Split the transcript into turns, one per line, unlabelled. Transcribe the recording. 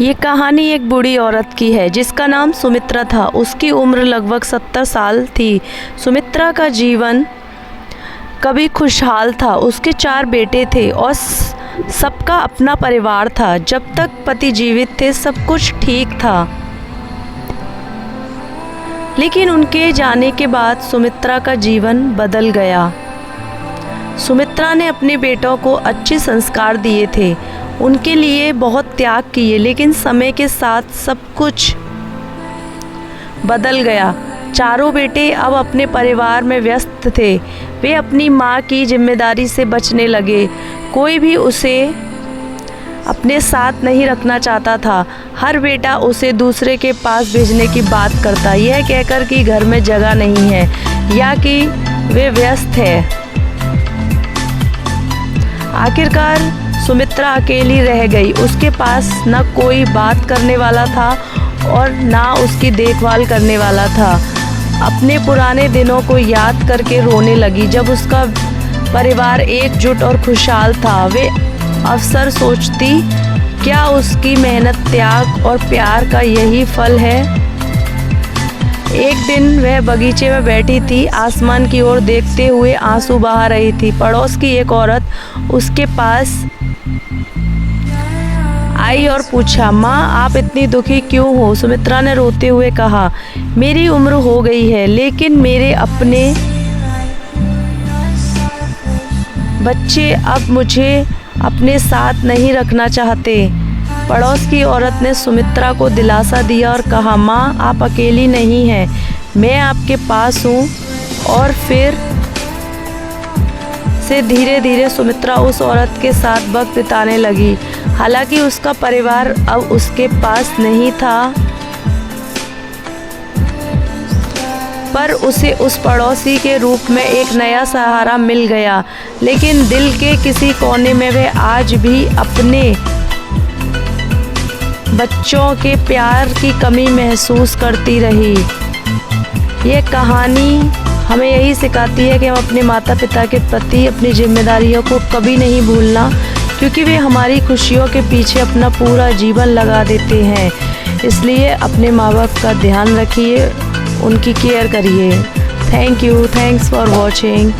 ये कहानी एक बूढ़ी औरत की है जिसका नाम सुमित्रा था। उसकी उम्र लगभग 70 साल थी। सुमित्रा का जीवन कभी खुशहाल था। उसके 4 बेटे थे और सबका अपना परिवार था। जब तक पति जीवित थे सब कुछ ठीक था, लेकिन उनके जाने के बाद सुमित्रा का जीवन बदल गया। सुमित्रा ने अपने बेटों को अच्छे संस्कार दिए थे, उनके लिए बहुत त्याग किए, लेकिन समय के साथ सब कुछ बदल गया। चारों बेटे अब अपने परिवार में व्यस्त थे। वे अपनी माँ की जिम्मेदारी से बचने लगे। कोई भी उसे अपने साथ नहीं रखना चाहता था। हर बेटा उसे दूसरे के पास भेजने की बात करता, यह कहकर कि घर में जगह नहीं है या कि वे व्यस्त है। आखिरकार सुमित्रा अकेली रह गई। उसके पास न कोई बात करने वाला था और ना उसकी देखभाल करने वाला था। अपने पुराने दिनों को याद करके रोने लगी। जब उसका परिवार एकजुट और खुशहाल था, वे अक्सर सोचती, क्या उसकी मेहनत, त्याग और प्यार का यही फल है? एक दिन वह बगीचे में बैठी थी, आसमान की ओर देखते हुए आंसू बहा रही थी। पड़ोस की एक औरत उसके पास आई और पूछा, माँ आप इतनी दुखी क्यों हो? सुमित्रा ने रोते हुए कहा, मेरी उम्र हो गई है, लेकिन मेरे अपने बच्चे अब मुझे अपने साथ नहीं रखना चाहते। पड़ोस की औरत ने सुमित्रा को दिलासा दिया और कहा, माँ आप अकेली नहीं हैं, मैं आपके पास हूँ। और फिर से धीरे धीरे सुमित्रा उस औरत के साथ वक्त बिताने लगी। हालांकि उसका परिवार अब उसके पास नहीं था, पर उसे उस पड़ोसी के रूप में एक नया सहारा मिल गया। लेकिन दिल के किसी कोने में वह आज भी अपने बच्चों के प्यार की कमी महसूस करती रही। ये कहानी हमें यही सिखाती है कि हम अपने माता पिता के प्रति अपनी जिम्मेदारियों को कभी नहीं भूलना, क्योंकि वे हमारी खुशियों के पीछे अपना पूरा जीवन लगा देते हैं। इसलिए अपने माँ बाप का ध्यान रखिए, उनकी केयर करिए। Thank you, thanks for watching.